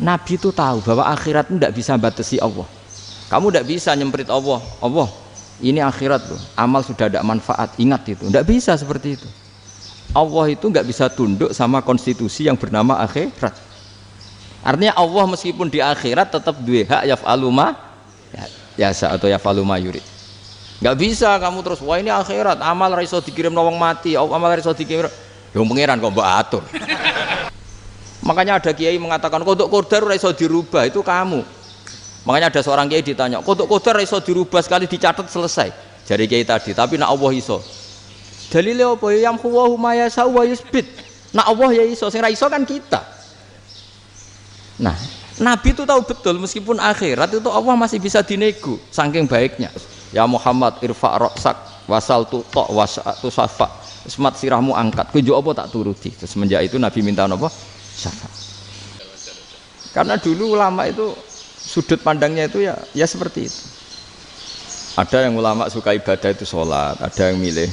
Nabi itu tahu bahwa akhirat itu tidak bisa batasi Allah. Kamu tidak bisa nyemprit Allah. Allah, ini akhirat loh. Amal sudah ada manfaat. Ingat itu. Tidak bisa seperti itu. Allah itu nggak bisa tunduk sama konstitusi yang bernama akhirat. Artinya Allah meskipun di akhirat tetap duwe hak yaf'alu ma yasa atau yaf'alu ma yurid. Nggak bisa kamu terus wah ini akhirat amal ra iso dikirim wong mati, amal ra iso dikirim. Yang pangeran kok mbok atur. Makanya ada kiai mengatakan kodok qadar ora iso dirubah, itu kamu. Makanya ada seorang kiai ditanya, kodok qadar ora iso dirubah sekali dicatat selesai. Jari kiai tadi, tapi nak Allah iso. Dalile apa? Yang huwa ma yasa wa yusbit. Nak Allah ya iso, sing ra iso kan kita. Nah, Nabi itu tahu betul meskipun akhirat itu Allah masih bisa dinego saking baiknya. Ya Muhammad irfa' ra'sak wasal tu ta' wasatu safa. Semat sirahmu angkat. Kowe njuk apa tak turuti. Terus semenjak itu Nabi minta apa? Syafaat. Karena dulu ulama itu sudut pandangnya itu ya seperti itu. Ada yang ulama suka ibadah itu sholat, ada yang milih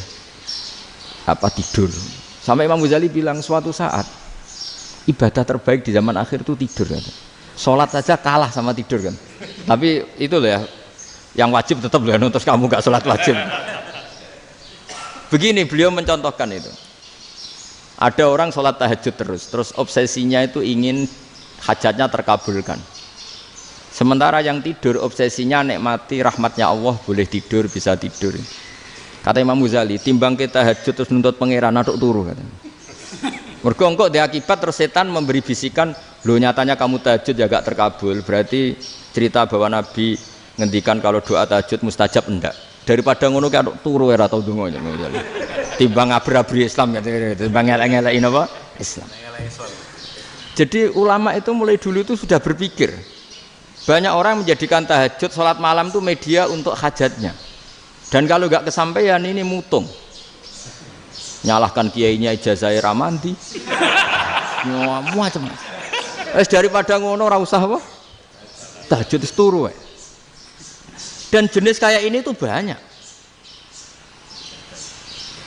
tidur. Sampai Imam Ghazali bilang suatu saat ibadah terbaik di zaman akhir itu tidur kan. Sholat saja kalah sama tidur kan. Tapi itu loh ya, yang wajib tetap loh, terus kamu gak sholat wajib. Begini beliau mencontohkan itu. Ada orang sholat tahajud terus obsesinya itu ingin hajatnya terkabulkan. Sementara yang tidur obsesinya nikmati rahmatnya Allah, boleh tidur, bisa tidur. Kata Imam Ghazali, timbang kita tahajud terus nuntut pangeran aduk turu katanya. Mergo engko di akibat terus setan memberi bisikan, lho nyatanya kamu tahajud ya gak terkabul, berarti cerita bahwa Nabi ngendikan kalau doa tahajud mustajab enggak. Daripada ngono ki aduk turu ora tau donga Imam Ghazali. Timbang abri-abri Islam ya, timbang elek-elekin apa? Islam. Jadi ulama itu mulai dulu itu sudah berpikir. Banyak orang menjadikan tahajud, sholat malam itu media untuk hajatnya. Dan kalau nggak kesampaian ini mutung. Nyalahkan kiainya ijazah ramandi. Macam. Daripada ngono ora usah apa? Tahajud itu turu. Dan jenis kayak ini tuh banyak.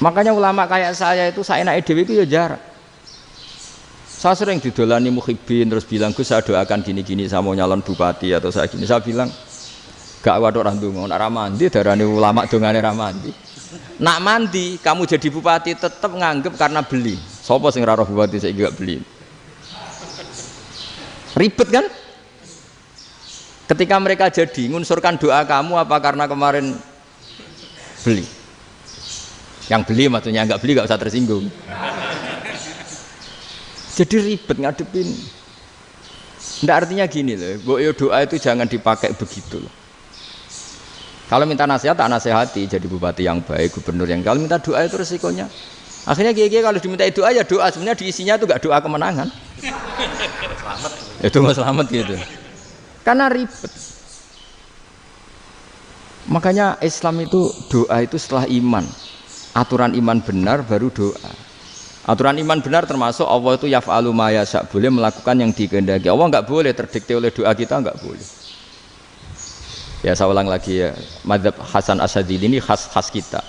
Makanya ulama kayak saya itu saenake dhewe itu ya jarak. Saya sering didolani muhibbin terus bilang Gus saya doakan gini-gini saya mau nyalon bupati atau saya gini. Saya bilang gak waduh orang dongo, nak ramandi darani ulama dongane ramandi. Nak mandi kamu jadi bupati tetap nganggep karena beli. Sopo sing ora roh bupati saya gak beli. Ribet kan? Ketika mereka jadi ngunsurkan doa kamu apa karena kemarin beli? Yang beli maksudnya nggak beli nggak usah tersinggung. Jadi ribet ngadepin. Nggak artinya gini loh, doa itu jangan dipakai begitu loh. Kalau minta nasihat tak nasihati jadi bupati yang baik, gubernur yang kalau minta doa itu resikonya. Akhirnya kiai-kiai kalau diminta doa ya doa sebenarnya diisinya itu nggak doa kemenangan. Selamat. Itu nggak selamat gitu. Karena ribet. Makanya Islam itu doa itu setelah iman. Aturan iman benar baru doa. Aturan iman benar termasuk Allah itu yaf'alu ma yasha, boleh melakukan yang dikehendaki. Allah enggak boleh terdikte oleh doa kita, enggak boleh. Ya saya ulang lagi ya, mazhab Hasan Asyadzili ini khas kita.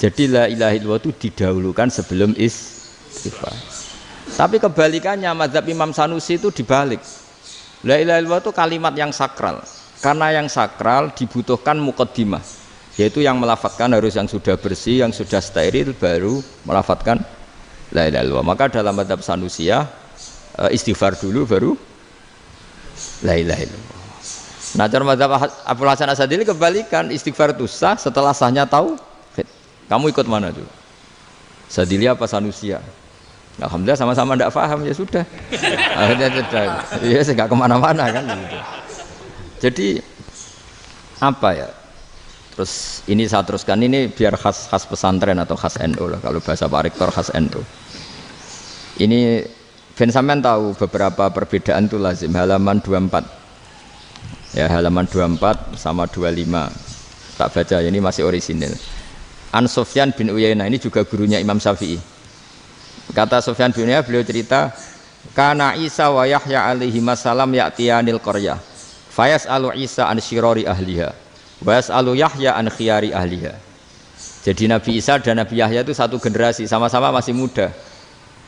Jadi la ilaha illallah itu didahulukan sebelum istighfar. Tapi kebalikannya mazhab Imam Sanusi itu dibalik. La ilaha illallah itu kalimat yang sakral. Karena yang sakral dibutuhkan muqaddimah, yaitu yang melafadzkan harus yang sudah bersih, yang sudah steril baru melafadzkan la ilaha illallah. Maka dalam mazhab Sanusiyah istighfar dulu baru la ilaha illallah. Nah cara mazhab Abdul Hasan Asyadzili kebalikan, istighfar itu sah setelah sahnya tauhid. Kamu ikut mana tuh? Asyadzili apa Sanusiyah? Alhamdulillah sama-sama tidak paham ya sudah. Akhirnya sudah. Ya saya nggak kemana-mana kan gitu. Jadi apa ya? Terus ini saya teruskan ini biar khas pesantren atau khas NU lah, kalau bahasa Pak Rektor khas NU. Ini Ben sampean tahu beberapa perbedaan itu lazim, halaman 24. Ya halaman 24 sama 25. Tak baca ini masih orisinil. An Sufyan bin Uyainah ini juga gurunya Imam Syafi'i. Kata Sufyan bin Uyainah beliau cerita, kana Isa wa Yahya alaihi masalam ya'tiyanil qaryah. Fayas'alu Isa an syirari ahliha. Was'alu Yahya an khiyari ahliha. Jadi Nabi Isa dan Nabi Yahya itu satu generasi, sama-sama masih muda.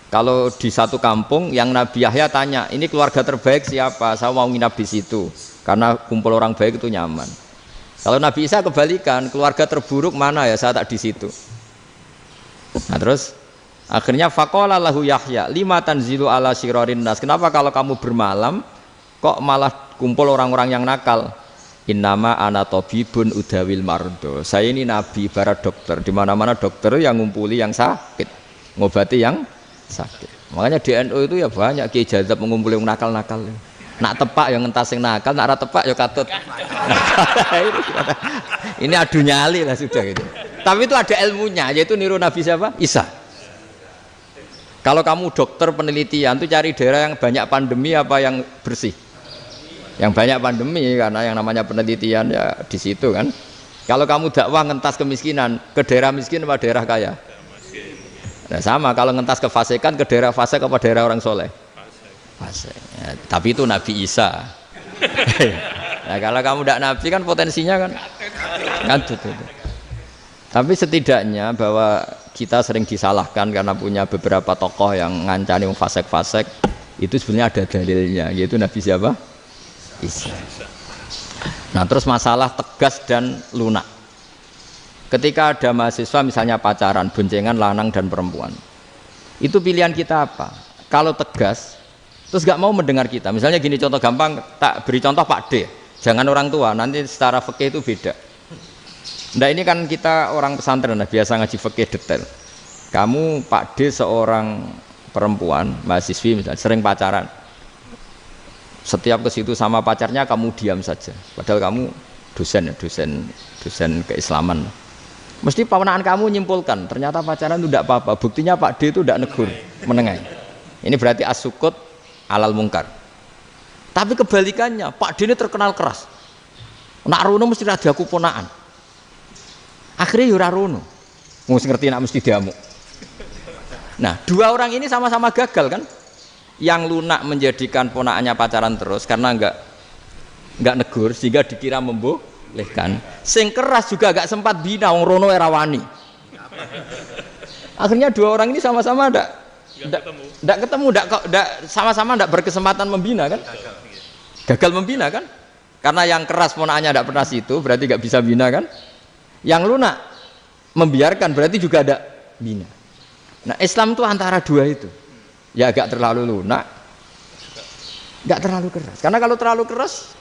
Kalau di satu kampung yang Nabi Yahya tanya, ini keluarga terbaik siapa? Saya mau nginap di situ karena kumpul orang baik itu nyaman. Kalau Nabi Isa kebalikan, keluarga terburuk mana ya? Saya tak di situ. Nah terus akhirnya faqala lahu Yahya, lima tanzilu ala syirarin nas. Kenapa kalau kamu bermalam kok malah kumpul orang-orang yang nakal? Innama ana tabibun udawil mardo. Saya ini nabi ibarat dokter. Di mana-mana dokter yang ngumpuli yang sakit, ngobati yang sakit. Makanya di NU itu ya banyak Kiai Jazab mengumpuli yang nakal-nakal. Nak tepak yang ngentas yang nakal, nak ora tepak ya katut. Ini adu nyali lah sudah gitu. Tapi itu ada ilmunya, yaitu niru Nabi siapa? Isa. Kalau kamu dokter penelitian tuh cari daerah yang banyak pandemi apa yang bersih? Yang banyak pandemi, karena yang namanya penelitian ya di situ kan. Kalau kamu dakwah ngentas kemiskinan, ke daerah miskin apa daerah kaya? Nah sama, kalau ngentas kefasikan ke daerah fasik apa daerah orang soleh? Fasik. Ya, tapi itu Nabi Isa. Nah kalau kamu tidak Nabi kan potensinya kan ngadut itu. Tapi setidaknya bahwa kita sering disalahkan karena punya beberapa tokoh yang ngancani fasik-fasik, itu sebenarnya ada dalilnya, yaitu Nabi siapa? Isa. Nah terus masalah tegas dan lunak. Ketika ada mahasiswa misalnya pacaran, boncengan lanang dan perempuan, itu pilihan kita apa? Kalau tegas, terus gak mau mendengar kita. Misalnya gini contoh gampang, tak beri contoh Pak D. Jangan orang tua, nanti secara fikih itu beda. Nah ini kan kita orang pesantren, nah, biasa ngaji fikih detail. Kamu Pak D seorang perempuan, mahasiswi misalnya, sering pacaran. Setiap ke situ sama pacarnya kamu diam saja. Padahal kamu dosen ya, dosen keislaman. Mesti pamanaan kamu nyimpulkan, ternyata pacaran itu tidak apa-apa. Buktinya Pak D itu tidak negur, menengahi. Ini berarti as-sukut alal mungkar. Tapi kebalikannya, Pak D ini terkenal keras. Nak rono mesti ada kuponaan. Akhirnya yura rono. Mesti ngerti nak mesti diamuk. Nah, dua orang ini sama-sama gagal kan? Yang lunak menjadikan ponaannya pacaran terus karena enggak negur sehingga dikira membolehkan. Sing keras juga agak sempat bina wong rono era wani. Akhirnya dua orang ini sama-sama enggak ketemu, sama-sama enggak berkesempatan membina kan? Gagal membina kan? Karena yang keras ponaannya enggak pernah situ, berarti enggak bisa bina kan? Yang lunak membiarkan berarti juga ada bina. Nah, Islam itu antara dua itu. Ya agak terlalu lunak, enggak terlalu keras. Karena kalau terlalu keras,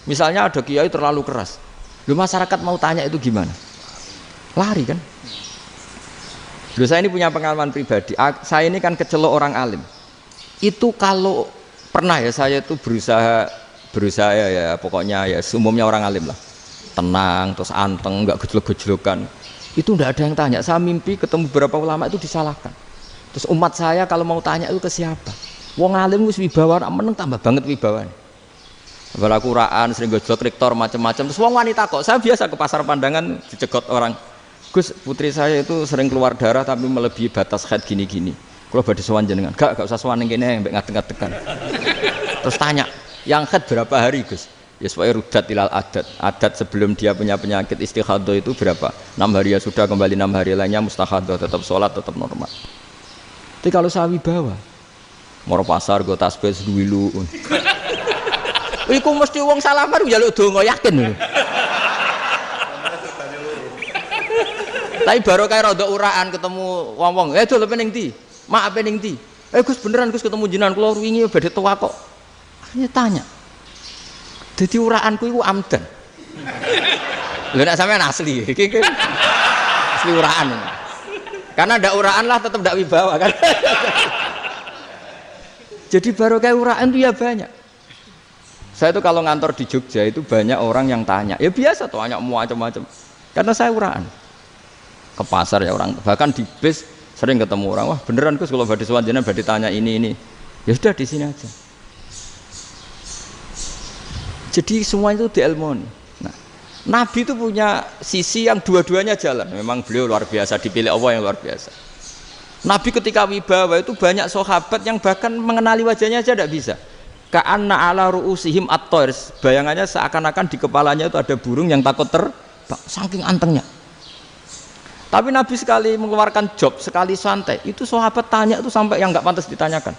misalnya ada kiai terlalu keras, lu masyarakat mau tanya itu gimana? Lari kan? Lu saya ini punya pengalaman pribadi. Saya ini kan kecelok orang alim. Itu kalau pernah ya saya itu berusaha ya pokoknya ya umumnya orang alim lah. Tenang, terus anteng, enggak gejlok-gejlokan. Itu enggak ada yang tanya. Saya mimpi ketemu beberapa ulama itu disalahkan. Terus umat saya kalau mau tanya itu ke siapa? Wong alim wis wibawa, meneng tambah banget wibawane. Bala Quran sering gojlok rektor macam-macam. Terus wong wanita kok, saya biasa ke pasar pandangan dicegot orang. Gus, putri saya itu sering keluar darah tapi melebihi batas haid gini-gini. Kalau badhe sowan jenengan, gak usah sowan ning kene mbek ngadeg-ngadegan. Terus tanya, yang haid berapa hari, Gus? Ya supaya rudat ilal adat sebelum dia punya penyakit istihadah itu berapa? 6 hari ya sudah, kembali 6 hari lainnya mustahadah, tetap sholat, tetap normal. Tapi kalau saya wibawa, moro pasar gue tasbih seduwilu. Iku mesti wong salaman njaluk donga yakin. Tapi baru kayak rada uraan ketemu wong-wong, dol pening ndi? Mak pening ndi? Gus beneran Gus ketemu jenengan kula wingi badhe tuwa kok. Akhirnya tanya. Dadi uraanku iku amdan. Lho nek sampean asli, iki asli uraan. Karena ndak uraan lah tetap ndak wibawa kan. Jadi baru kayak uraan itu ya banyak. Saya itu kalau ngantor di Jogja itu banyak orang yang tanya. Ya biasa tuh tanya macam-macam. Karena saya uraan. Ke pasar ya orang, bahkan di bis sering ketemu orang. Wah beneran Gus kalau badhe sowan jenengan badhe tanya ini. Ya sudah di sini aja. Jadi semua itu diilmoni. Nah, Nabi itu punya sisi yang dua-duanya jalan. Memang beliau luar biasa, dipilih Allah yang luar biasa. Nabi ketika wibawa itu banyak sahabat yang bahkan mengenali wajahnya aja tidak bisa. Ka'anna ala ru'usihim at-thair. Bayangannya seakan-akan di kepalanya itu ada burung yang takut terbang, saking antengnya. Tapi Nabi sekali mengeluarkan job, sekali santai, itu sahabat tanya itu sampai yang nggak pantas ditanyakan.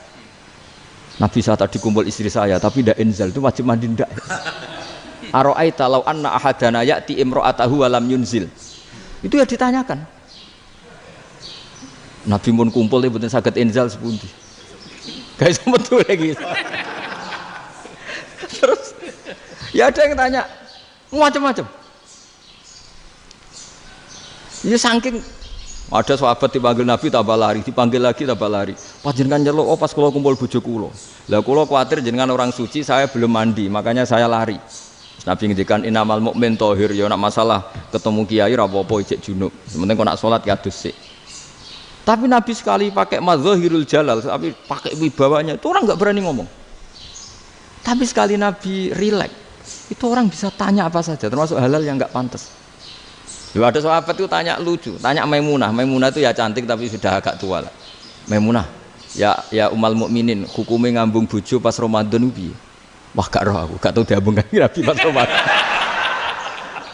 Nabi saya tadi kumpul istri saya, tapi tidak inzal, itu wajib mandi ndak? Aro'aita law anna ahadana ya'ti imra'atahu wa lam yunzil. Itu ya ditanyakan. Nabi pun kumpul ya betul saged inzal sepundi. Guys betul lagi. Terus ya ada yang tanya macam-macam. Ya saking ada sahabat dipanggil Nabi tambah lari, dipanggil lagi tambah lari. Panjenengan nyeluk, oh pas kula kumpul bojo kula. Lah kula kuwatir jenengan orang suci, saya belum mandi, makanya saya lari. Nabi ngendikan innamal mukmin thahir, ya nak masalah ketemu kiai ra apa-apa ijek junub. Sementing kok nak salat ya adus sik. Tapi Nabi sekali pakai madzahirul jalal, tapi pakai wibawanya, itu orang enggak berani ngomong. Tapi sekali Nabi rileks, itu orang bisa tanya apa saja, termasuk halal yang enggak pantas. Lalu ada sahabat itu tanya lucu, tanya Maimunah. Maimunah itu ya cantik tapi sudah agak tua lah. Maimunah, ya umal mukminin, hukumnya ngambung bojo pas Ramadan piye? Wah gak roh aku, gak tahu diambung kan Nabi pas Ramadan.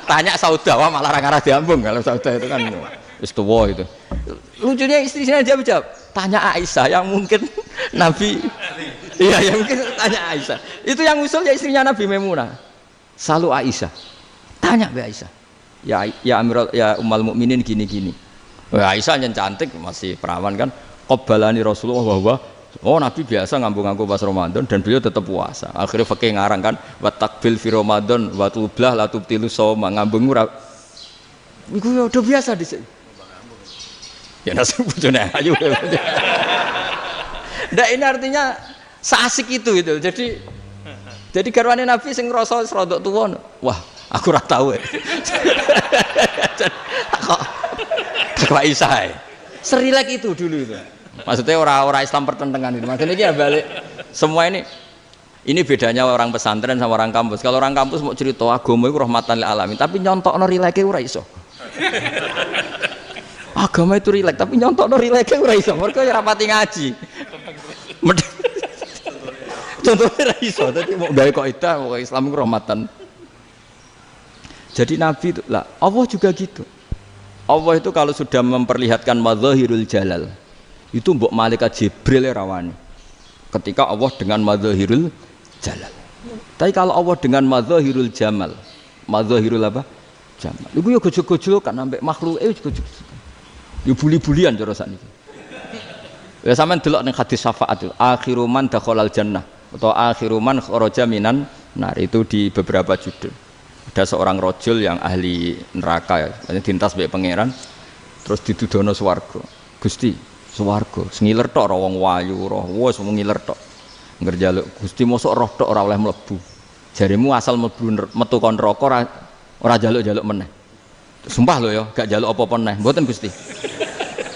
Tanya Saudah, wah malah ngarah diambung. Kalau Saudah itu kan wis tuwa itu. Lucunya istrinya jawab, tanya Aisyah yang mungkin Nabi. Iya, yang mungkin tanya Aisyah. Itu yang usul ya istrinya Nabi Maimunah. Selalu Aisyah. Tanya Mbak Aisyah. Ya Amirul ya umal mukminin gini-gini. Aisyah yang cantik masih perawan kan. Qabbalani Rasulullah bahwa oh Nabi biasa ngambung-ngambung pas Ramadan dan beliau tetap puasa. Akhirnya fakih ngarang kan wa takbil fi Ramadan wa tublah la tubtilu shauma ngambung ora. Iku ya udah biasa di sini. Ya nasi bojone ayu. Ndak ini artinya seasik itu gitu. Jadi garwane Nabi sing ngrasa rodok tuwa. Wah, aku ora tahu. Kok Aisyah. Serilek itu dulu itu. Maksudnya orang Islam pertentangan itu. Maksudnya ini ya balik semua ini bedanya orang pesantren sama orang kampus. Kalau orang kampus mau cerita agama itu rahmatan lil alamin, tapi nyontokno rileke ora iso. Agama itu rilek, tapi nyontokno rileke ora iso. Mergo ya rapati ngaji. Contohnya ora iso, dadi mau gawe kaidah kok Islam itu rahmatan. Jadi Nabi itu lah, Allah juga gitu. Allah itu kalau sudah memperlihatkan madzahirul jalal, itu mbok malaikat Jibril rawani. Ketika Allah dengan madzahirul jalal. Tapi kalau Allah dengan madzahirul jamal, madzahirul apa? Jamal. Iku yo gojok-gojok kan ambek makhluk gojok. Yo buli-bulian cara sakniki. Ya sampean delok ning hadis syafaat itu, akhiru man dakhalal jannah atau akhiru man kharaja minan nar, itu di beberapa judul. Ada seorang rojul yang ahli neraka ya, dintas mbek pangeran terus didudono swarga. Gusti, swarga sengiler tok ora wong wayu ora wis ngiler tok. Ngerjaluk Gusti mosok roh tok ora oleh mlebu. Jarimu asal mlebu metu kon neraka ora jaluk-jaluk meneh. Sumpah lho ya, gak jaluk apa-apa meneh. Mboten Gusti.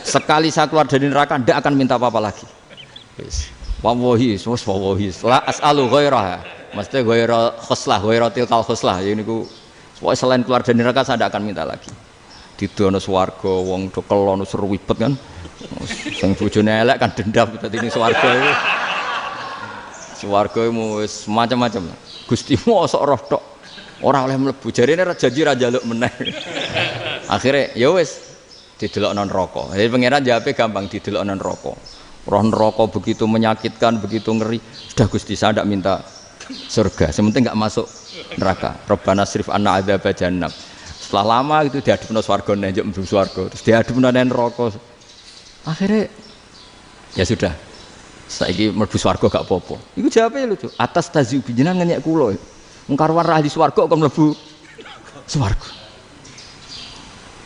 Sekali saya keluar dari neraka ndak akan minta apa-apa lagi. Wis. Wallahi, wallahi. La as'alu ghairaha. Maksudnya ghaira khoslah, ghaira tilkal khoslah. Ya niku pokoke selain keluar dari neraka saya ndak akan minta lagi. Didono swarga wong do kelon seru wibet kan. Sing bojone elek kan dendam dadi ning swarga iku. Swarga wis macam-macam. Gusti mosok roh tok ora oleh mlebu. Jarine janji ra njaluk meneh. Akhire ya wis didelokno neraka. Jadi pangeran jawabe gampang, didelokno neraka. Roh neraka begitu menyakitkan, begitu ngeri. Sudah Gusti saya ndak minta surga, sementing enggak masuk neraka. Rabbana srif anna adzab jahannam. Setelah lama itu diadepno swarga njuk mlebu swarga, terus diadepno nang neraka. Akhirnya ya sudah. Saiki mlebu swarga gak apa-apa. Iku jawabe lucu. Atas taziu jenengan ngenyek kula. Wong karwan ahli swarga kok mlebu swarga.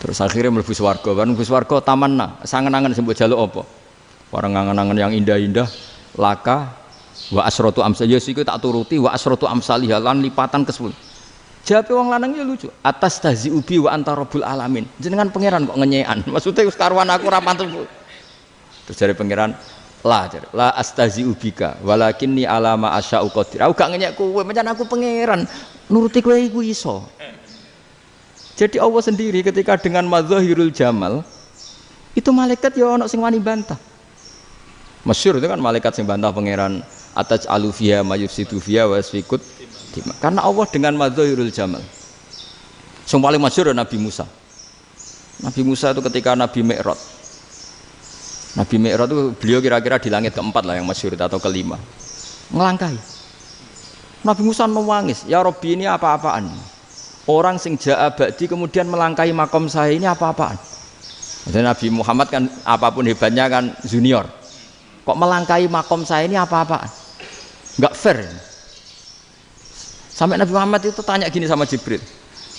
Terus akhirnya mlebu swarga, kan mlebu swarga tamanna, sangen-angen sing mbok jaluk apa? Barang angen-angen yang indah-indah, laka wa asratu amsal, ya siku tak turuti wa asratu amsalih lan lipatan ke-10. Jawabe wong lanang ya lucu. Atas taziu bi wa anta rabbul alamin. Jenengan pangeran kok ngenyekan. Maksudnya wis karwan aku ora pantes. Terus jare pangeran, la astazi'u bika walakinni alama asya'u qadir. Aku gak ngenyek kowe, pancen aku pangeran. Nuruti kowe iku iso. Jadi Allah sendiri ketika dengan madzahirul jamal itu malaikat ya ono sing wani bantah. Masyhur itu kan malaikat sing bantah pangeran ataj alufiya mayufsidu fiya wasfikut. Karena Allah dengan madzahirul jamal. Sing paling masyhur Nabi Musa. Nabi Musa itu ketika Nabi Mi'raj. Nabi Mi'raj itu beliau kira-kira di langit keempat lah yang masyhur atau kelima. Ngelangkai. Nabi Musa nangis, ya Rabbi ini apa-apaan? Orang sing ja'a ba'di kemudian melangkai makom saya ini apa-apaan? Dan Nabi Muhammad kan apapun hebatnya kan junior. Kok melangkai makom saya ini apa-apaan? Enggak fair. Sampai Nabi Muhammad itu tanya gini sama Jibril,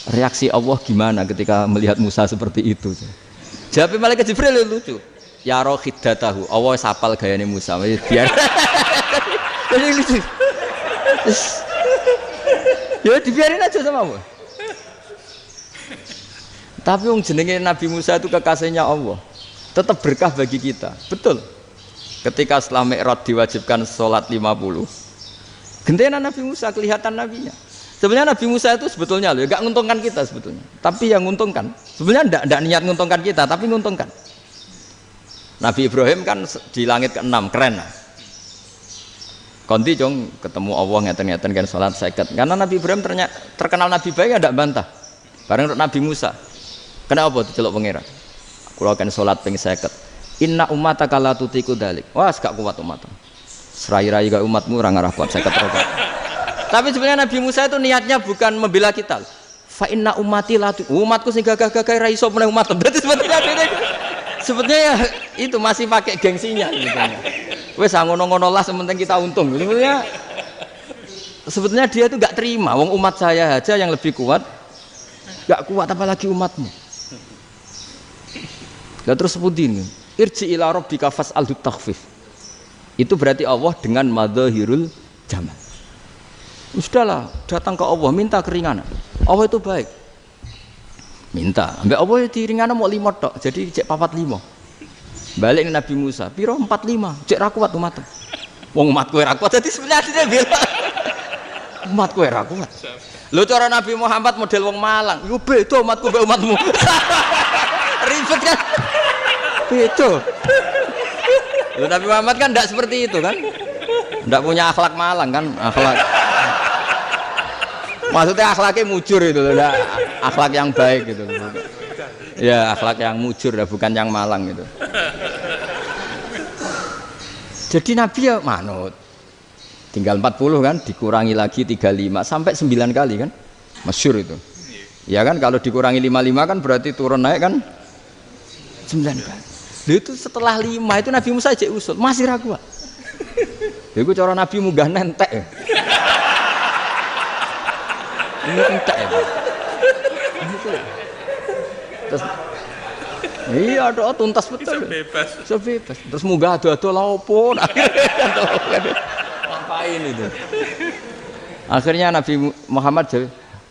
reaksi Allah gimana ketika melihat Musa seperti itu? Jawab malaikat Jibril lucu, ya roh khiddatahu, Allah sapal gayane Musa, biar jadi lucu. Ya dibiarin aja sama Allah. Tapi yang jenenge Nabi Musa itu kekasihnya Allah, tetap berkah bagi kita, betul. Ketika setelah Mi'raj diwajibkan sholat 50, gentenan Nabi Musa kelihatan nabinya. Sebenarnya Nabi Musa itu sebetulnya loh, gak nguntungkan kita sebetulnya. Tapi yang nguntungkan, sebenarnya ndak niat nguntungkan kita, tapi nguntungkan. Nabi Ibrahim kan di langit ke-6, keren lah. Konti jong ketemu Allah ngeten-ngeten kan sholat 50. Karena Nabi Ibrahim terkenal Nabi baik, ndak bantah. Bareng Nabi Musa, kenapa diceluk pangeran? Kula kan sholat ping 50. Inna ummataka la tutiku dalik. Wah, gak kuat umatmu. Serai-rai gak umatmu orang arah kuat 50 rokaat. Tapi sebenarnya Nabi Musa itu niatnya bukan membela kita. Fa inna ummati la umatku sing gagah-gagah ra iso meneh umat. Berarti sebetulnya ya itu masih pakai gengsinya gitu. Wes ngono-ngono lah sementing kita untung. Sebetulnya dia itu gak terima wong umat saya aja yang lebih kuat. Gak kuat apalagi umatmu. Lah terus sebutin irji ila rabbika fas'alhu takhfif. Itu berarti Allah dengan madzahirul jamal. Sudahlah, datang ke Allah minta keringanan. Allah itu baik. Minta, ambek Allah diringana mau 5 tok, jadi cek 45. Balik ke Nabi Musa, piro 45, cek ra kuat umat. Wong umat kowe ra kuat, jadi sebenarnya dia bilang umat kowe ra kuat. Lho cara Nabi Muhammad model wong Malang, yo beda umatku mbek umatmu. Ribet kan? Beda. Loh, Nabi Muhammad kan tidak seperti itu kan, tidak punya akhlak Malang kan, akhlak. Maksudnya akhlaknya mujur itu, akhlak yang baik gitu. Ya akhlak yang mujur, bukan yang Malang gitu. Jadi Nabi ya manut. Tinggal 40 kan, dikurangi lagi 35 sampai 9 kali kan, masyhur itu. Ya kan kalau dikurangi 55 kan berarti turun naik kan 9 kali. Itu setelah 5 itu Nabi Musa aja usul masih ragu. Itu cara Nabi munggah nentek. Ini entek ya. Terus iya doa tuntas betul. Sebebas. Terus munggah ado-ado lha opo? Ngapain itu? Akhirnya Nabi Muhammad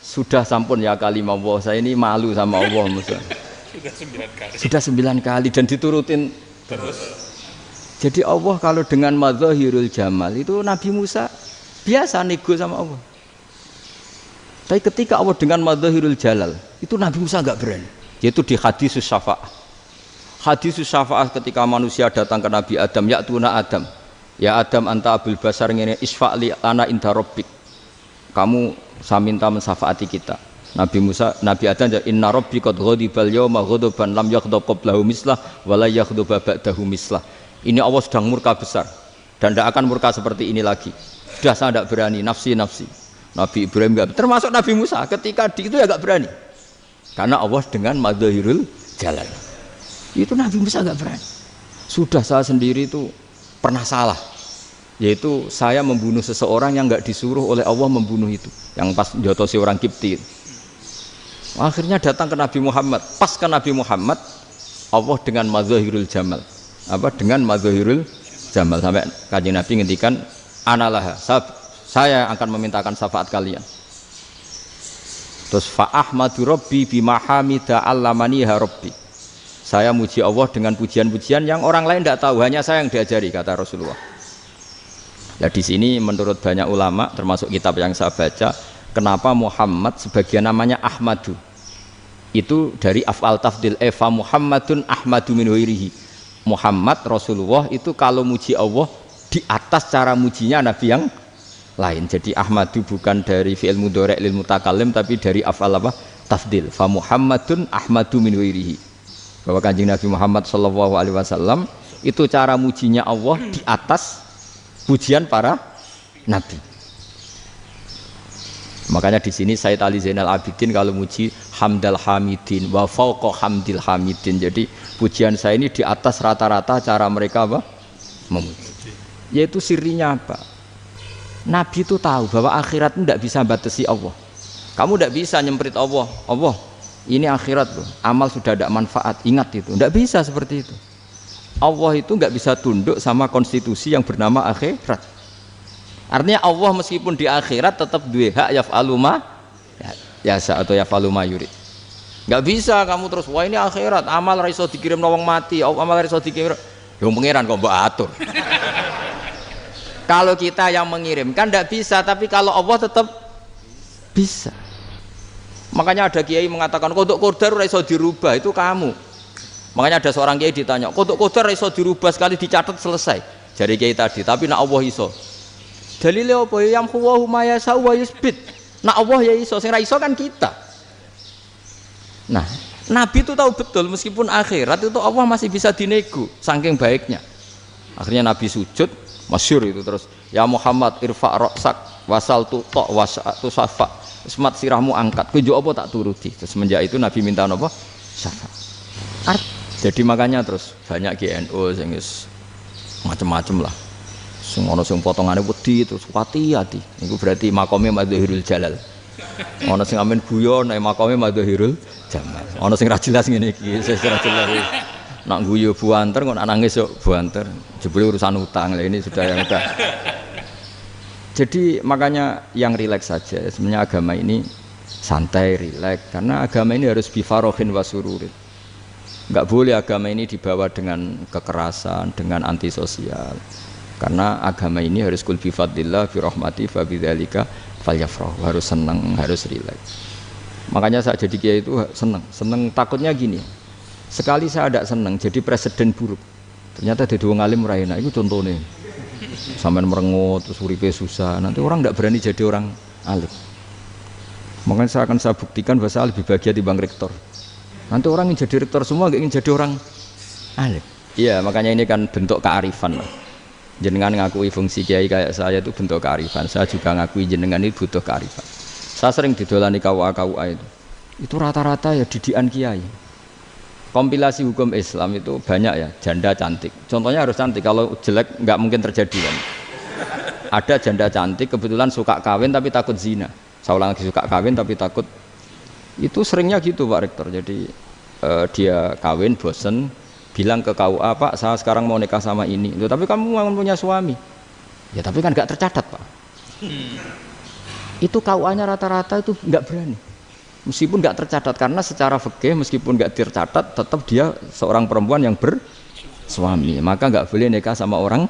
sudah sampun ya kalimah Allah, saya ini malu sama Allah Musa. Sudah 9 kali dan diturutin terus. Jadi Allah kalau dengan madzahirul jamal itu Nabi Musa biasa nego sama Allah. Tapi ketika Allah dengan madzahirul jalal itu Nabi Musa enggak berani. Yaitu di hadisus syafa'ah. Hadisus syafa'ah ketika manusia datang ke Nabi Adam, ya tuna Adam. Ya Adam anta abul basar ngene isfa'li ana inda rabbik. Kamu saya minta mensafaati kita. Nabi Musa, Nabi Adam, inna rabbi qad ghadibal yawma ghadaban lam yaghdab qablahu mislah wa la yaghdab ba'dahu mislah. Ini Allah sedang murka besar dan tidak akan murka seperti ini lagi. Sudah saya tidak berani, nafsi. Nabi Ibrahim enggak, termasuk Nabi Musa ketika itu ya enggak berani. Karena Allah dengan madzahirul jalal. Itu Nabi Musa enggak berani. Sudah saya sendiri itu pernah salah. Yaitu saya membunuh seseorang yang enggak disuruh oleh Allah membunuh itu. Yang pas jotosi orang Kipti. Akhirnya datang ke Nabi Muhammad. Pas ke Nabi Muhammad, Allah dengan madzahirul jamal. Apa dengan madzahirul jamal sampai Kanjeng Nabi ngendikan analah, saya akan memintakan syafaat kalian. Terus fa ahmadu rabbi bima hamida allamaniha rabbi. Saya muji Allah dengan pujian-pujian yang orang lain tidak tahu, hanya saya yang diajari, kata Rasulullah. Nah di sini menurut banyak ulama termasuk kitab yang saya baca, kenapa Muhammad sebagian namanya Ahmadu? Itu dari af'al tafdil, fa Muhammadun Ahmadu min ghairihi. Muhammad Rasulullah itu kalau muji Allah di atas cara mujinya Nabi yang lain. Jadi Ahmadu bukan dari fi'il mudhari' lil mutakallim tapi dari af'al apa? Tafdil. Fa Muhammadun Ahmadu min ghairihi. bahwa Kanjeng Nabi Muhammad sallallahu alaihi wasallam itu cara mujinya Allah di atas pujian para nabi. Makanya di sini Sayyid Ali Zainal Abidin kalau muji hamdal hamidin wa fauqa hamdil hamidin. Jadi pujian saya ini di atas rata-rata cara mereka apa? Memuji. Yaitu sirinya apa? Nabi itu tahu bahwa akhirat itu tidak bisa batasi Allah. Kamu tidak bisa nyemprit Allah. Allah, ini akhirat loh. Amal sudah ada manfaat. Ingat itu. Tidak bisa seperti itu. Allah itu nggak bisa tunduk sama konstitusi yang bernama akhirat. Artinya Allah meskipun di akhirat tetap duwe hak yaf'alu ma yasa atau yaf'alu ma yurid. Nggak bisa kamu terus wah ini akhirat amal ra iso dikirim wong mati, amal ra iso dikirim. Ya pangeran kok mbok atur. Kalau kita yang mengirimkan tidak bisa, tapi kalau Allah tetap bisa. Makanya ada kiai mengatakan kodok qadar ora iso dirubah, itu kamu. Makanya ada seorang kiai ditanya, kodok qadar ora iso dirubah sekali dicatat selesai. Jadi kiai tadi, tapi nak Allah iso. Dalile apa ya huwa ma yasha wa yusbit. Nak Allah ya iso, sing ra iso kan kita. Nah, Nabi itu tahu betul meskipun akhirat itu Allah masih bisa dinego saking baiknya. Akhirnya Nabi sujud, masyhur itu terus, ya Muhammad irfa' ra'sak wasal tu ta wasatu safa. Semat sirahmu angkat, kunjuk apa tak turuti. Terus semenjak itu Nabi minta apa? Syafaat. Jadi makanya terus banyak GNU sing macam-macam lah. Sing ana sing potongane wedi terus hati-hati. Iku berarti makome Madzahirul Jalal. Ana sing amen guyon nek makome Madzahirul Jamal. Ana sing ra jelas ngene iki, sing ra jelas. Nak guyu buanter kok nangis yo buanter. Jebule urusan utang. Lah ini sudah yang udah. Jadi makanya yang rileks saja. Sebenarnya agama ini santai, rileks karena agama ini harus bifarohin wasururin. Enggak boleh agama ini dibawa dengan kekerasan, dengan antisosial. Karena agama ini harus kul bi fadlillah bi rahmati fa bidzalika falyafrahu, harus senang, harus rileks. Makanya saya jadi kiai itu senang takutnya gini. Sekali saya tidak senang jadi presiden buruk. Ternyata jadi wong alim ora enak, itu contohnya. Sampai merengut terus uripe susah, nanti orang tidak berani jadi orang alim. Makanya saya buktikan bahwa saya lebih bahagia dibanding rektor. Nanti orang ingin jadi rektor semua, nggak ingin jadi orang alim. Iya, makanya ini kan bentuk kearifan lah. Jenengan ngakui fungsi kiai kayak saya itu bentuk kearifan. Saya juga ngakui jenengan ini butuh kearifan. Saya sering didolani KUA itu. Itu rata-rata ya didikan kiai. Kompilasi hukum Islam itu banyak ya, janda cantik. Contohnya harus cantik, kalau jelek nggak mungkin terjadi kan. Ada janda cantik kebetulan suka kawin tapi takut zina. Saya ulang lagi, suka kawin tapi takut. Itu seringnya gitu Pak Rektor. Jadi dia kawin bosen, bilang ke KUA, Pak saya sekarang mau nikah sama ini. Loh, tapi kamu mau punya suami. Ya tapi kan nggak tercatat Pak. Itu KUA-nya rata-rata itu nggak berani. Meskipun nggak tercatat, karena secara fikih meskipun nggak tercatat tetap dia seorang perempuan yang bersuami, maka nggak boleh nikah sama orang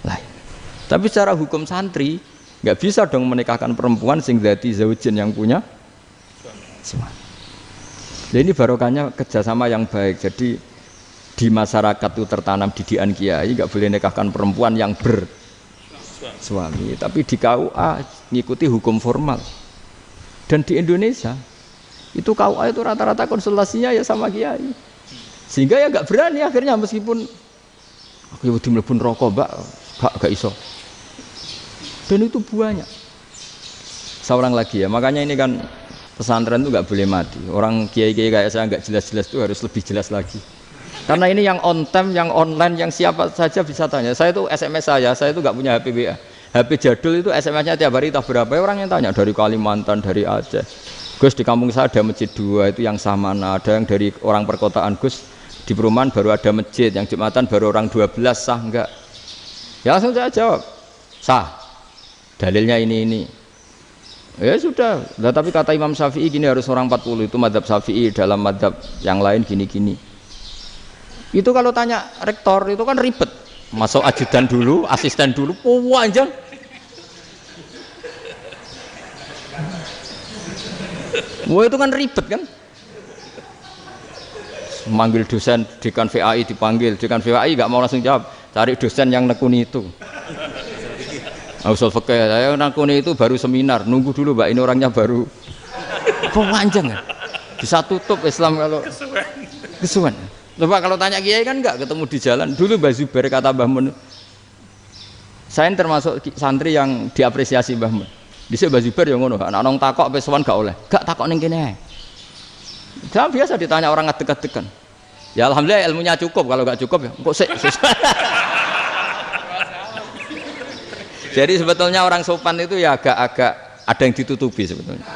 lain. Tapi secara hukum santri nggak bisa dong menikahkan perempuan sing dzati zaujin yang punya suami. Jadi ini barokahnya kerjasama yang baik. Jadi di masyarakat itu tertanam didikan kiai nggak boleh nikahkan perempuan yang bersuami. Tapi di KUA ngikuti hukum formal. Dan di Indonesia itu KUA itu rata-rata konsultasinya ya sama kiai, sehingga ya nggak berani akhirnya meskipun aku ya udah mlebu neraka mbak, gak iso. Dan itu banyak. Seorang lagi ya, makanya ini kan pesantren itu nggak boleh mati. Orang kiai-kiai kayak saya nggak jelas-jelas itu harus lebih jelas lagi. Karena ini yang on time, yang online, yang siapa saja bisa tanya. Saya itu SMS saya itu nggak punya HP WA. HP jadul itu SMS-nya tiap hari tak berapa, orang yang tanya dari Kalimantan, dari Aceh. Gus di kampung saya ada masjid 2 itu yang sama, ada yang dari orang perkotaan, Gus di perumahan baru ada masjid, yang Jumatan baru orang 12, sah enggak? Ya langsung saya jawab, sah, dalilnya ini. Ya sudah, nah, tapi kata Imam Syafi'i gini harus orang 40, itu madzhab Syafi'i, dalam madzhab yang lain gini-gini. Itu kalau tanya rektor itu kan ribet, masuk ajudan dulu, asisten dulu, panjang. Wah itu kan ribet kan? Manggil dosen dekan VAI dipanggil, dekan VAI nggak mau langsung jawab, cari dosen yang nekuni itu. Usul fikih, saya nekuni itu baru seminar, nunggu dulu mbak, ini orangnya baru. Kok panjang kan? Bisa tutup Islam kalau kesuwen. Coba kalau tanya kiai kan enggak ketemu di jalan. Dulu Mbah Zubair kata Mbah Mun, saya termasuk santri yang diapresiasi Mbah Mun. Dhisik Mbah Zubair ya ngono, anak nong takok wis sowan gak oleh. Gak takok ning kene ae. Jangan biasa ditanya orang ngadeg-adegan. Ya alhamdulillah ilmunya cukup, kalau gak cukup ya kok sik. Jadi sebetulnya orang sopan itu ya agak-agak ada yang ditutupi sebetulnya.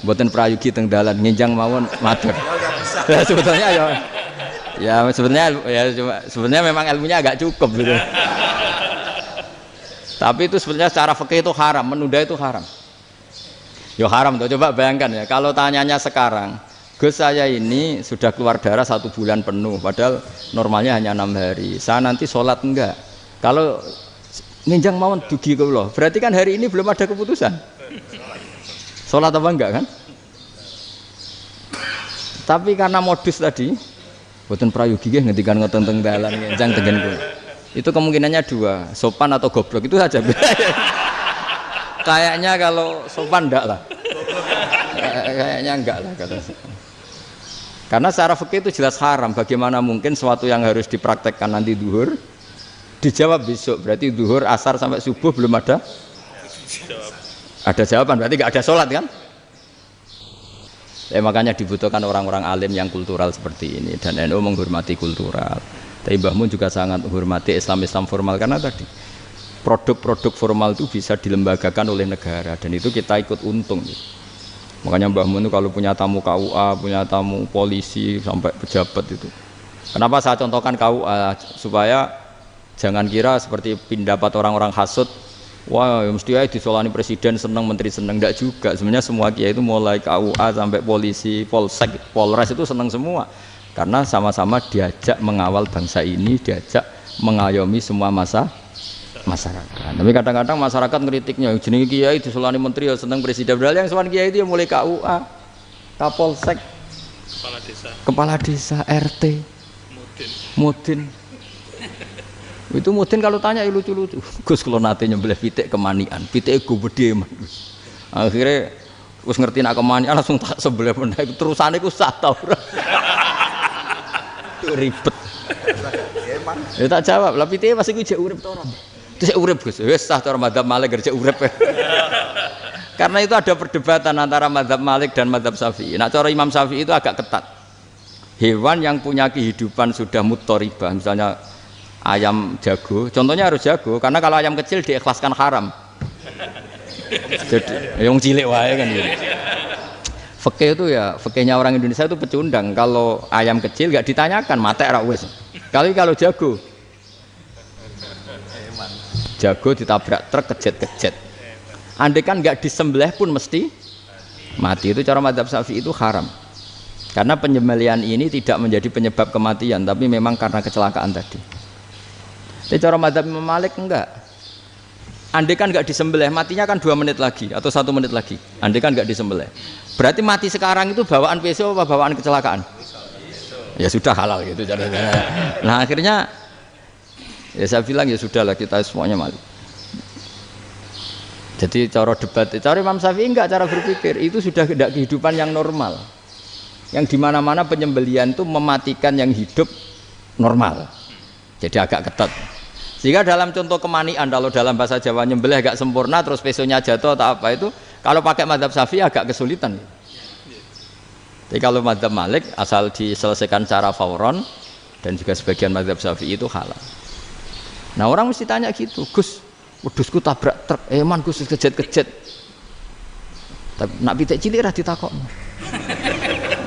Mboten prayogi teng dalan nginjang mawon matur. Ya sebetulnya ya sebenarnya memang ilmunya agak cukup gitu. Tapi itu sebenarnya secara fikih itu haram, menunda itu haram. Ya haram tuh, coba bayangkan ya, kalau tanyanya sekarang, Gus saya ini sudah keluar darah 1 bulan penuh, padahal normalnya hanya 6 hari. Saya nanti sholat enggak? Kalau nginjang mawon dugi kula, berarti kan hari ini belum ada keputusan. Sholat apa enggak kan? Tapi karena modus tadi, boten prayogi nggih ngendikan ngoten teng dalan nginjang tengen kula. Itu kemungkinannya 2, sopan atau goblok itu saja. Kayaknya kalau sopan enggak lah. Kayaknya enggak lah kata. Karena secara fikih itu jelas haram. Bagaimana mungkin sesuatu yang harus dipraktekkan nanti duhur dijawab besok, berarti duhur, asar sampai subuh belum ada jawaban, berarti nggak ada sholat kan? Makanya dibutuhkan orang-orang alim yang kultural seperti ini, dan NU menghormati kultural. Tapi Mbah Mun juga sangat menghormati Islam formal, karena tadi produk-produk formal itu bisa dilembagakan oleh negara, dan itu kita ikut untung. Makanya Mbah Mun itu kalau punya tamu KUA, punya tamu polisi sampai pejabat itu. Kenapa saya contohkan KUA? Supaya jangan kira seperti pendapat orang-orang hasud, wah mesti aja disolani presiden seneng, menteri seneng. Enggak juga, sebenarnya semua kiai itu mulai KUA sampai polisi, polsek, polres itu seneng semua, karena sama-sama diajak mengawal bangsa ini, diajak mengayomi semua masyarakat. Tapi kadang-kadang masyarakat ngeritiknya, jenenge kiai disolani menteri ya seneng, presiden, padahal yang sowan kiai itu ya mulai KUA, kapolsek, kepala desa, RT, mudin. Itu mudin kalau tanya ya lucu-lucu. Gus kalau nate nyembelih pitik kemanian, pitik gue gede man. Akhirnya Gus ngerti nak kemanian langsung tak sebelah benda. Terusannya gue sah tau. Itu ribet. Ya tak jawab. Lah pitik pasti gue jek urip tau orang. Terus urip Gus. Wes sah tau madzhab Malik kerja urip. Karena itu ada perdebatan antara madzhab Malik dan madzhab Syafi'i. Nah cara Imam Syafi'i itu agak ketat. Hewan yang punya kehidupan sudah muttoribah, misalnya ayam jago, contohnya harus jago, karena kalau ayam kecil diikhlaskan haram. Jadi yang cilik wae kan gitu. Fikih itu ya, fikihnya orang Indonesia itu pecundang. Kalau ayam kecil nggak ditanyakan, mate ra wis. Kalau jago ditabrak truk kejet. Andai kan nggak disembelih pun mesti mati. Itu cara madzhab Syafi'i itu haram. Karena penyembelihan ini tidak menjadi penyebab kematian, tapi memang karena kecelakaan tadi. Tapi cara madzhab Imam Malik enggak. Andai kan enggak disembelih, matinya kan 2 menit lagi atau 1 menit lagi. Andai kan enggak disembelih, berarti mati sekarang itu bawaan pisau apa bawaan kecelakaan? Ya sudah halal gitu caranya. Nah akhirnya ya saya bilang ya sudahlah, kita semuanya mati. Jadi cara debat, cara Imam Syafi'i enggak, cara berpikir itu sudah tidak kehidupan yang normal, yang dimana-mana penyembelihan itu mematikan yang hidup normal. Jadi agak ketat. Sehingga dalam contoh kemanian, kalau dalam bahasa Jawa nyembelih agak sempurna terus pesonya jatuh atau apa itu, kalau pakai madzhab Syafi'i agak kesulitan. Jadi kalau madzhab Malik asal diselesaikan secara fauron, dan juga sebagian madzhab Syafi'i itu halal. Nah orang mesti tanya gitu, Gus, wedhusku tabrak truk, man Gus kejet. Tapi nak pitik cilik ra ditakokno.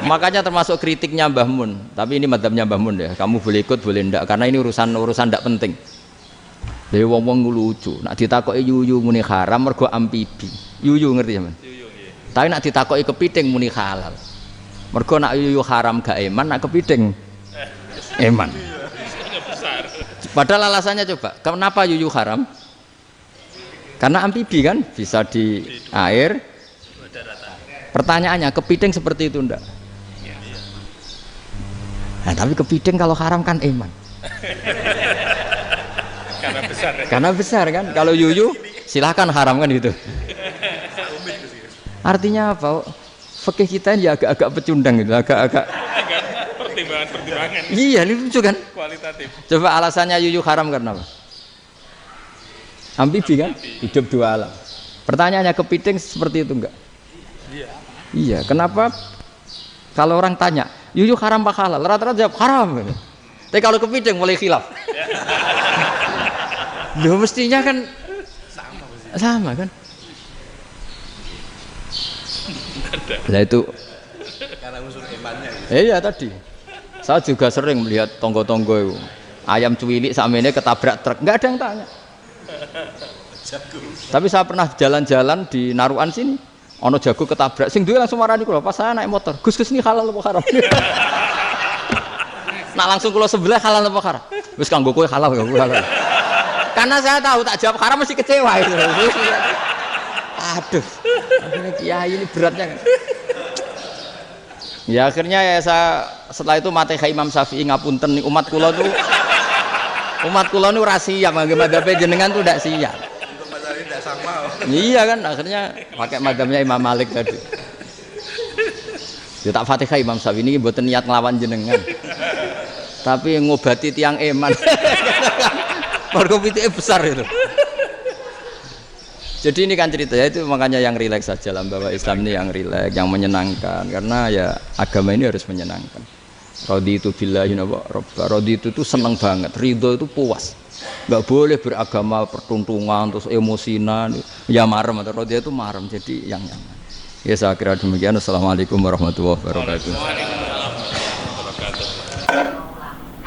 Makanya termasuk kritiknya Mbah Mun, tapi ini madzhabnya Mbah Mun ya, kamu boleh ikut boleh ndak, karena ini urusan ndak penting. Dewe wong-wong lucu, nak ditakoki yuyu muni haram mergo amfibi. Yuyu ngerti sampean? Yuyu nggih. Tapi nak ditakoki kepiting muni halal. Mergo nak yuyu haram gak eman, nak kepiting eman. Padahal alasannya coba, kenapa yuyu haram? Karena amfibi kan, bisa di air. Pertanyaannya, kepiting seperti itu ndak? Nah, tapi kepiting kalau haram kan eman. Karena besar kan. Kalau yuyu silahkan haram kan gitu. Artinya apa? Fikih kita ini agak-agak pecundang gitu, agak-agak pertimbangan. Iya, ini lucu kan? Kualitatif. Coba alasannya yuyu haram karena apa? Amfibi kan? Hidup dua alam. Pertanyaannya kepiting seperti itu enggak? Iya. Iya, kenapa kalau orang tanya, yuyu haram apa halal? Rata-rata jawab haram. Tapi kalau kepiting mulai khilaf. Loh mestinya kan sama kan? Nah itu karena unsur imannya. Iya tadi. Saya juga sering melihat tonggo-tonggo itu. Ayam cuwilik sakmene ketabrak truk, enggak ada yang tanya. Tapi saya pernah jalan-jalan di Naruan sini. Ono jago ketabrak, sing duwe langsung marani kula pas saya naik motor. Gus ini halal apa haram? Nak langsung kula sebelah halal apa haram? Wis kanggo kowe halal ya halal. Karena saya tahu tak jawab haram mesti kecewa itu. Aduh. Akhirnya kiai ini beratnya kan. Ya akhirnya ya saya setelah itu mate Imam Syafi'i ngapunten umat kula tuh ora siap nganggo madzhab jenengan tuh ndak siap. Untuk masalah ini tidak sama. Iya kan akhirnya pakai madzhabnya Imam Malik tadi. Ya tak Fatihah Imam Syafi'i ini mboten niat nglawan jenengan. Tapi ngobati tiang eman. Mergo pitike besar itu. Jadi ini kan cerita ya itu makanya yang rileks saja lah bahwa Islam ini yang rileks, yang menyenangkan karena ya agama ini harus menyenangkan. Raditu billahi robba. Raditu itu seneng banget, ridho itu puas. Enggak boleh beragama pertuntungan terus emosinan, ya marem atau raditu itu marem jadi yang nyaman. Ya saya kira demikian. Assalamualaikum warahmatullahi wabarakatuh.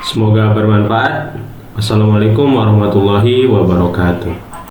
Semoga bermanfaat. Assalamualaikum warahmatullahi wabarakatuh.